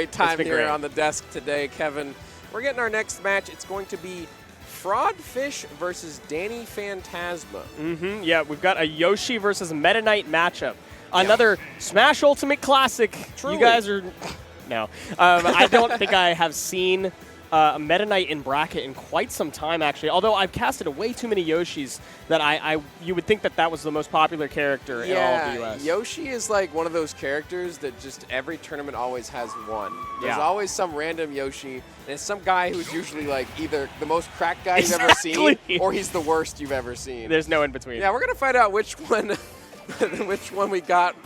great time here great on the desk today, Kevin. We're getting our next match. It's going to be FRauDFiSH versus Danny Phantasma. Yeah, we've got a Yoshi versus Meta Knight matchup. Another Smash Ultimate Classic. Truly. You guys are... No. I don't think I have seen a Meta Knight in bracket in quite some time, actually. Although I've casted way too many Yoshis that you would think that was the most popular character in all of the US. Yoshi is like one of those characters that just every tournament always has one. There's Yeah. always some random Yoshi, and it's some guy who's usually like either the most cracked guy you've ever seen, or he's the worst you've ever seen. There's no in between. Yeah, we're gonna find out which one, which one we got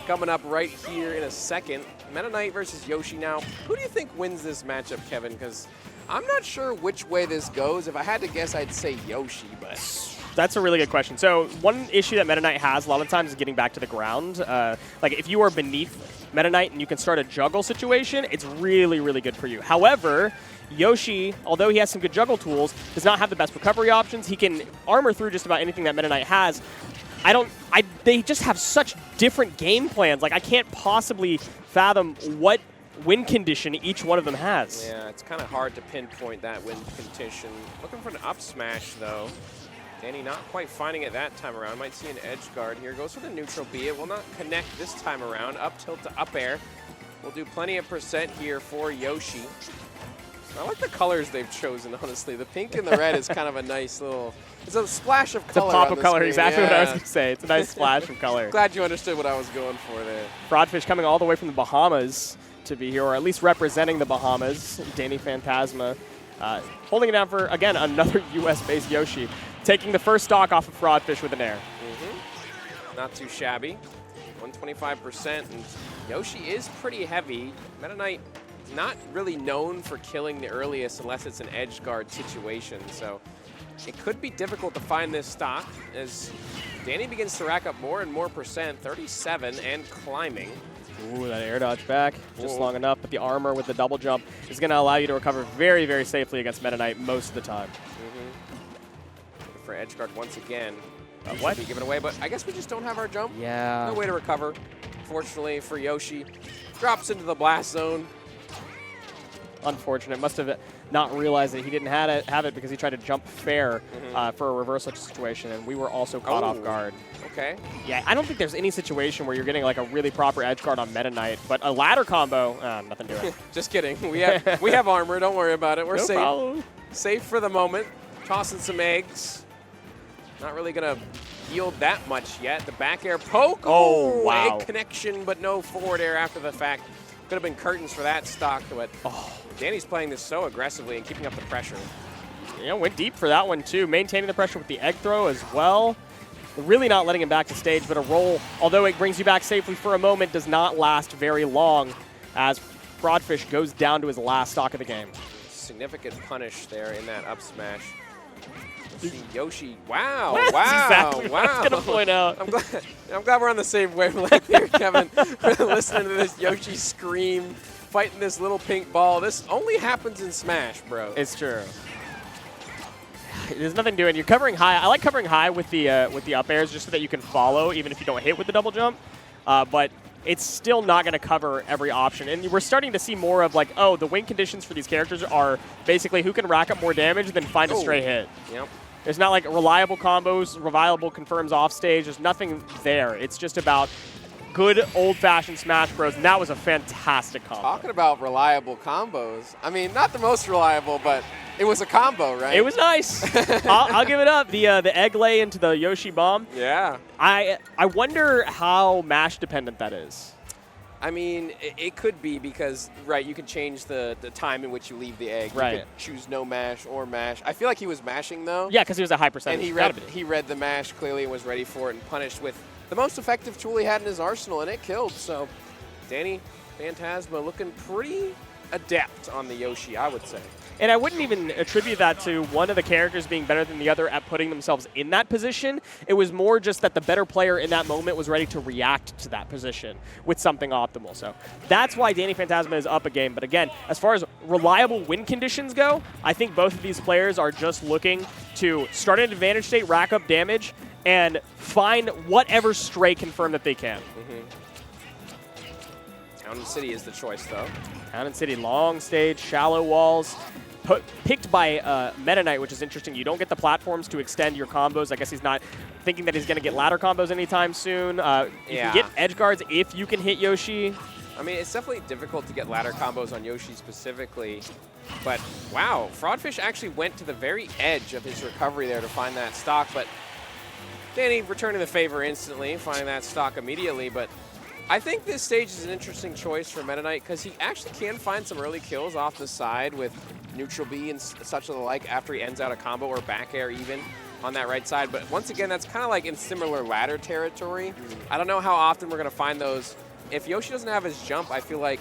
coming up right here in a second. Meta Knight versus Yoshi now. Who do you think wins this matchup, Kevin? Because I'm not sure which way this goes. If I had to guess, I'd say Yoshi, but... That's a really good question. So one issue that Meta Knight has a lot of times is getting back to the ground. Like if you are beneath Meta Knight and you can start a juggle situation, it's really, really good for you. However, Yoshi, although he has some good juggle tools, does not have the best recovery options. He can armor through just about anything that Meta Knight has. They just have such different game plans. Like I can't possibly fathom what win condition each one of them has. Yeah, it's kind of hard to pinpoint that win condition. Looking for an up smash, though. Danny not quite finding it that time around. Might see an edge guard here. Goes for the neutral B. It will not connect this time around. Up tilt to up air. We'll do plenty of percent here for Yoshi. I like the colors they've chosen, honestly. The pink and the red is kind of a nice little... It's a splash of color. It's a pop of color, screen. exactly what I was going to say. It's a nice splash of color. Glad you understood what I was going for there. FRauDFiSH coming all the way from the Bahamas to be here, or at least representing the Bahamas. Danny Phantasma holding it down for, again, another US-based Yoshi. Taking the first stock off of FRauDFiSH with an air. Not too shabby. 125%. And Yoshi is pretty heavy. Meta Knight not really known for killing the earliest unless it's an edge guard situation. So it could be difficult to find this stock as Danny begins to rack up more and more percent, 37 and climbing. Ooh, that air dodge back just long enough, but the armor with the double jump is going to allow you to recover very, very safely against Meta Knight most of the time. For edge guard once again. What? Be given away, but I guess we just don't have our jump. Yeah. No way to recover. Fortunately for Yoshi, drops into the blast zone. Unfortunate. Must have not realized that he didn't have it because he tried to jump fair for a reversal situation, and we were also caught off guard. Okay. Yeah, I don't think there's any situation where you're getting like a really proper edge guard on Meta Knight, but a ladder combo, nothing to it. Just kidding. We have armor. Don't worry about it. We're safe. Problem. Safe for the moment. Tossing some eggs. Not really gonna yield that much yet. The back air poke. Oh, wow. Egg connection, but no forward air after the fact. Could have been curtains for that stock, but Danny's playing this so aggressively and keeping up the pressure. Yeah, went deep for that one too. Maintaining the pressure with the egg throw as well. Really not letting him back to stage, but a roll, although it brings you back safely for a moment, does not last very long as FRauDFiSH goes down to his last stock of the game. Significant punish there in that up smash. See Yoshi. Wow. That's wow. exactly wow. what I was going to point out. I'm glad we're on the same wavelength here, Kevin. Listening to this Yoshi scream, fighting this little pink ball. This only happens in Smash, bro. It's true. There's nothing doing. You're covering high. I like covering high with the up airs just so that you can follow even if you don't hit with the double jump. But it's still not going to cover every option. And we're starting to see more of like, oh, the win conditions for these characters are basically who can rack up more damage than find a stray hit. Yep. There's not like reliable combos, reliable confirms off stage. There's nothing there. It's just about good old-fashioned Smash Bros. And that was a fantastic combo. Talking about reliable combos. I mean, not the most reliable, but it was a combo, right? It was nice. I'll give it up. The egg lay into the Yoshi bomb. Yeah. I wonder how mash dependent that is. I mean, it could be because, right, you can change the time in which you leave the egg. Right. You could choose no mash or mash. I feel like he was mashing, though. Yeah, because he was a high percentage. And he read the mash clearly and was ready for it and punished with the most effective tool he had in his arsenal, and it killed. So Danny Phantasma looking pretty adept on the Yoshi, I would say. And I wouldn't even attribute that to one of the characters being better than the other at putting themselves in that position. It was more just that the better player in that moment was ready to react to that position with something optimal. So that's why Danny Phantasma is up a game. But again, as far as reliable win conditions go, I think both of these players are just looking to start at advantage state, rack up damage, and find whatever stray confirm that they can. Town and City is the choice, though. Town and City, long stage, shallow walls. Picked by Meta Knight, which is interesting. You don't get the platforms to extend your combos. I guess he's not thinking that he's going to get ladder combos anytime soon. You can get edge guards if you can hit Yoshi. I mean, it's definitely difficult to get ladder combos on Yoshi specifically. But, wow, FRauDFiSH actually went to the very edge of his recovery there to find that stock. But Danny returning the favor instantly, finding that stock immediately. But I think this stage is an interesting choice for Meta Knight because he actually can find some early kills off the side with neutral B and such of the like after he ends out a combo or back air even on that right side. But once again, that's kind of like in similar ladder territory. I don't know how often we're going to find those. If Yoshi doesn't have his jump, I feel like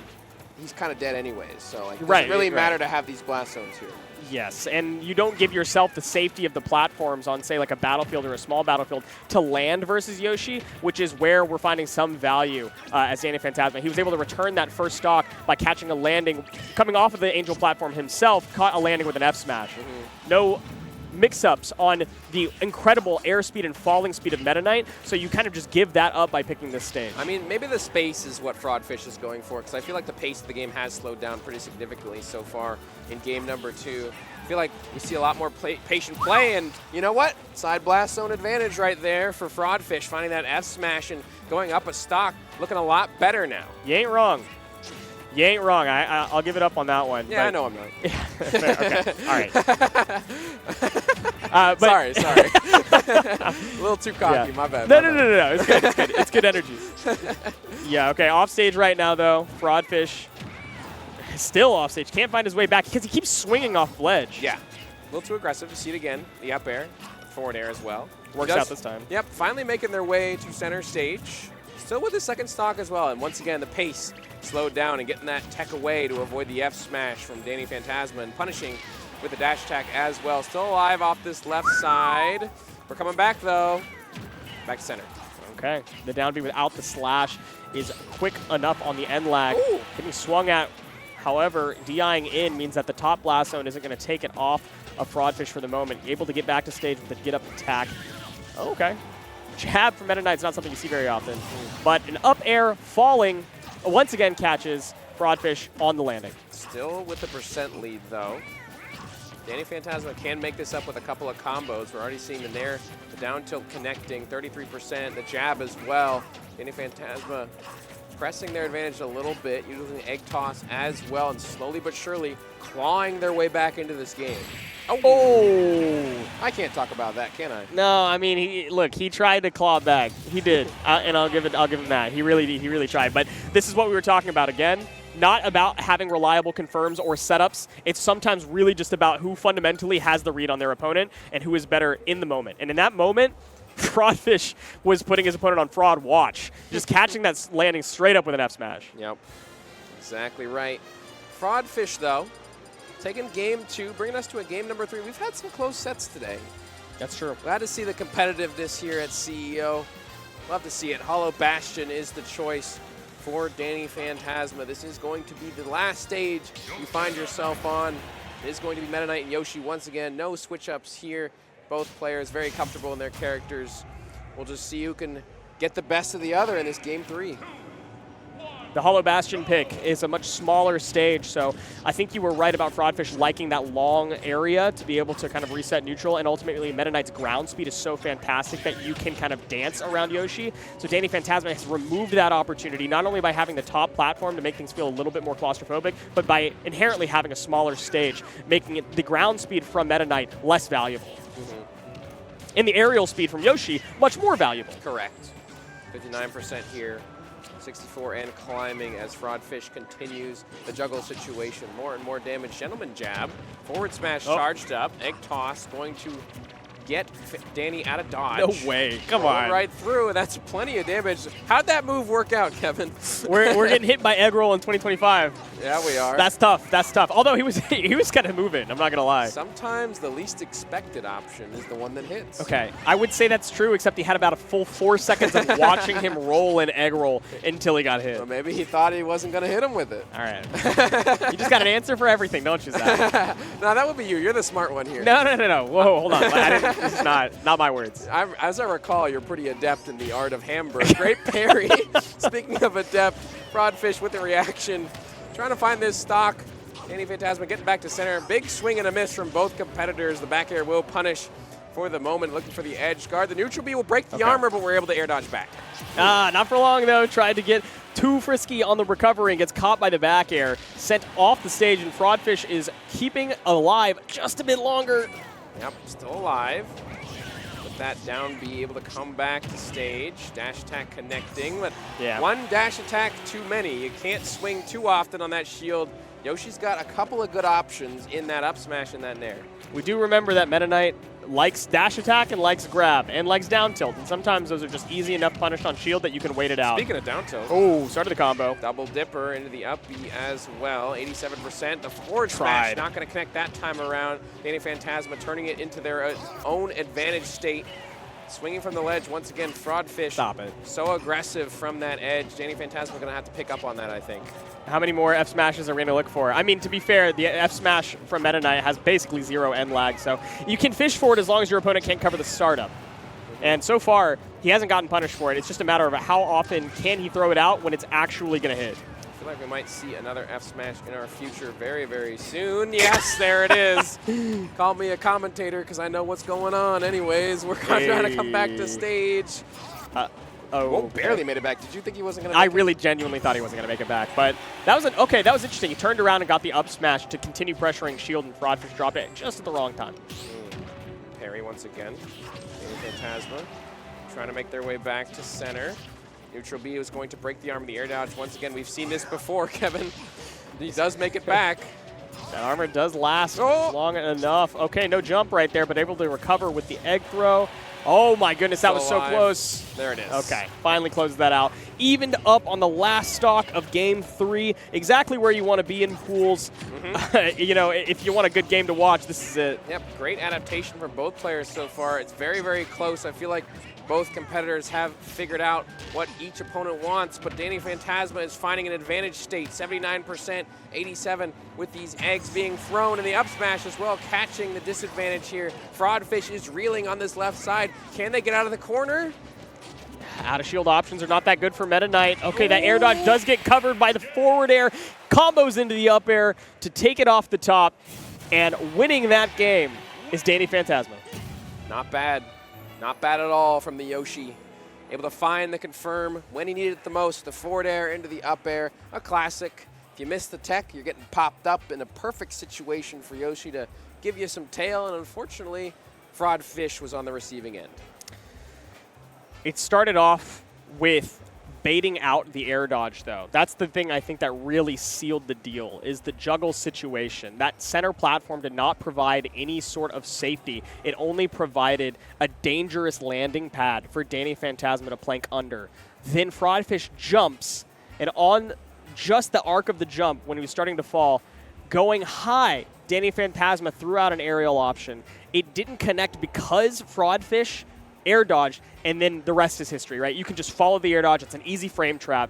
he's kind of dead anyways. So like, it doesn't really matter to have these blast zones here. Yes, and you don't give yourself the safety of the platforms on, say, like a battlefield or a small battlefield to land versus Yoshi, which is where we're finding some value as Danny Phantasma. He was able to return that first stock by catching a landing, coming off of the Angel platform himself, caught a landing with an F smash. No mix-ups on the incredible airspeed and falling speed of Meta Knight, so you kind of just give that up by picking this stage. I mean, maybe the space is what FRauDFiSH is going for, because I feel like the pace of the game has slowed down pretty significantly so far in game number 2. I feel like we see a lot more patient play, and you know what? Side blast zone advantage right there for FRauDFiSH, finding that F smash and going up a stock, looking a lot better now. You ain't wrong. You ain't wrong. I'll give it up on that one. Yeah, I know I'm not. Okay, all right. Sorry. A little too cocky, my bad. No. It's good. It's good. It's good energy. Yeah, okay. Off stage right now, though. FRauDFiSH still off stage. Can't find his way back because he keeps swinging off ledge. Yeah. A little too aggressive. You see it again. The up air, forward air as well. Works out this time. Yep. Finally making their way to center stage. Still with the second stock as well. And once again, the pace slowed down and getting that tech away to avoid the F smash from Danny Phantasma and punishing with the dash attack as well. Still alive off this left side. We're coming back though. Back to center. Okay. The down B without the slash is quick enough on the end lag. Ooh. Getting swung at. However, DIing in means that the top blast zone isn't going to take it off of FRauDFiSH for the moment. Able to get back to stage with the get up attack. Oh, okay. Jab from Meta Knight is not something you see very often. But an up air falling once again catches FRauDFiSH on the landing. Still with the percent lead though. Danny Phantasma can make this up with a couple of combos. We're already seeing the nair, the down tilt connecting, 33%, the jab as well. Danny Phantasma pressing their advantage a little bit, using the egg toss as well, and slowly but surely clawing their way back into this game. Oh! I can't talk about that, can I? No, I mean, he tried to claw back. He did, and I'll give him that. He really tried. But this is what we were talking about again. Not about having reliable confirms or setups. It's sometimes really just about who fundamentally has the read on their opponent and who is better in the moment. And in that moment, FRauDFiSH was putting his opponent on fraud watch, just catching that landing straight up with an F smash. Yep, exactly right. FRauDFiSH, though, taking game 2, bringing us to a game number 3. We've had some close sets today. That's true. Glad to see the competitiveness here at CEO. Love to see it. Hollow Bastion is the choice for Danny Phantasma. This is going to be the last stage you find yourself on. It is going to be Meta Knight and Yoshi once again. No switch-ups here. Both players very comfortable in their characters. We'll just see who can get the best of the other in this game 3. The Hollow Bastion pick is a much smaller stage, so I think you were right about FRauDFiSH liking that long area to be able to kind of reset neutral, and ultimately Meta Knight's ground speed is so fantastic that you can kind of dance around Yoshi. So Danny Phantasma has removed that opportunity, not only by having the top platform to make things feel a little bit more claustrophobic, but by inherently having a smaller stage, making the ground speed from Meta Knight less valuable. And the aerial speed from Yoshi much more valuable. Correct. 59% here. 64 and climbing as FRauDFiSH continues the juggle situation. More and more damage. Gentleman jab. Forward smash charged up. Egg toss going to get Danny out of dodge. No way. Come on. Right through. That's plenty of damage. How'd that move work out, Kevin? We're getting hit by egg roll in 2025. Yeah, we are. That's tough. That's tough. Although he was kind of moving. I'm not gonna lie. Sometimes the least expected option is the one that hits. Okay, I would say that's true, except he had about a full 4 seconds of watching him roll an egg roll until he got hit. Well, maybe he thought he wasn't gonna hit him with it. All right. You just got an answer for everything, don't you, Zach? No, that would be you. You're the smart one here. No. Whoa, hold on. This is not my words. As I recall, you're pretty adept in the art of Hamburg. Great parry. Speaking of adept, FRauDFiSH with the reaction. Trying to find this stock. Danny Phantasma getting back to center. Big swing and a miss from both competitors. The back air will punish for the moment, looking for the edge guard. The neutral B will break the armor, but we're able to air dodge back. Not for long, though. Tried to get too frisky on the recovery and gets caught by the back air. Sent off the stage, and FRauDFiSH is keeping alive just a bit longer. Yep, still alive. With that down B, able to come back to stage. Dash attack connecting, but one dash attack too many. You can't swing too often on that shield. Yoshi's got a couple of good options in that up smash and that nair. We do remember that Meta Knight likes dash attack and likes grab and likes down tilt, and sometimes those are just easy enough punished on shield that you can wait it out. Speaking of down tilt. Oh, started the combo. Double dipper into the up B as well. 87%. The forward smash not going to connect that time around. Danny Phantasma turning it into their own advantage state. Swinging from the ledge once again. FRauDFiSH. Stop it. So aggressive from that edge. Danny Phantasma going to have to pick up on that, I think. How many more F smashes are we going to look for? I mean, to be fair, the F smash from Meta Knight has basically 0 end lag, so you can fish for it as long as your opponent can't cover the startup. And so far, he hasn't gotten punished for it. It's just a matter of how often can he throw it out when it's actually going to hit. I feel like we might see another F smash in our future very, very soon. Yes, there it is. Call me a commentator because I know what's going on anyways. We're trying to come back to stage. Whoa, barely made it back. Did you think he wasn't going to make it? I really genuinely thought he wasn't going to make it back. But that was that was interesting. He turned around and got the up smash to continue pressuring shield, and FRauDFiSH dropped it just at the wrong time. Parry once again. Danny Phantasma trying to make their way back to center. Neutral B was going to break the arm of the air dodge. Once again, we've seen this before, Kevin. He does make it back. That armor does last long enough. Okay, no jump right there, but able to recover with the egg throw. Oh my goodness, that was so close. There it is. Okay, finally closes that out. Evened up on the last stock of Game 3. Exactly where you want to be in pools. You know, if you want a good game to watch, this is it. Yep, great adaptation from both players so far. It's very, very close. I feel like both competitors have figured out what each opponent wants, but Danny Phantasma is finding an advantage state, 79%, 87 with these eggs being thrown, and the up smash as well, catching the disadvantage here. FRauDFiSH is reeling on this left side. Can they get out of the corner? Out of shield options are not that good for Meta Knight. Okay, that air dodge does get covered by the forward air. Combos into the up air to take it off the top, and winning that game is Danny Phantasma. Not bad. Not bad at all from the Yoshi. Able to find the confirm when he needed it the most. The forward air into the up air. A classic. If you miss the tech, you're getting popped up in a perfect situation for Yoshi to give you some tail, and unfortunately, FRauDFiSH was on the receiving end. It started off with baiting out the air dodge, though. That's the thing I think that really sealed the deal, is the juggle situation. That center platform did not provide any sort of safety. It only provided a dangerous landing pad for Danny Phantasma to plank under. Then FRauDFiSH jumps, and on just the arc of the jump, when he was starting to fall, going high, Danny Phantasma threw out an aerial option. It didn't connect because FRauDFiSH air dodged, and then the rest is history, right? You can just follow the air dodge. It's an easy frame trap.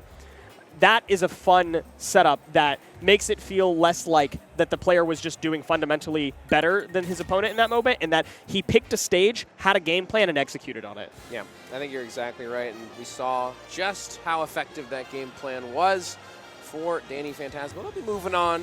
That is a fun setup that makes it feel less like that the player was just doing fundamentally better than his opponent in that moment, and that he picked a stage, had a game plan, and executed on it. Yeah, I think you're exactly right, and we saw just how effective that game plan was for Danny Phantasma. We'll be moving on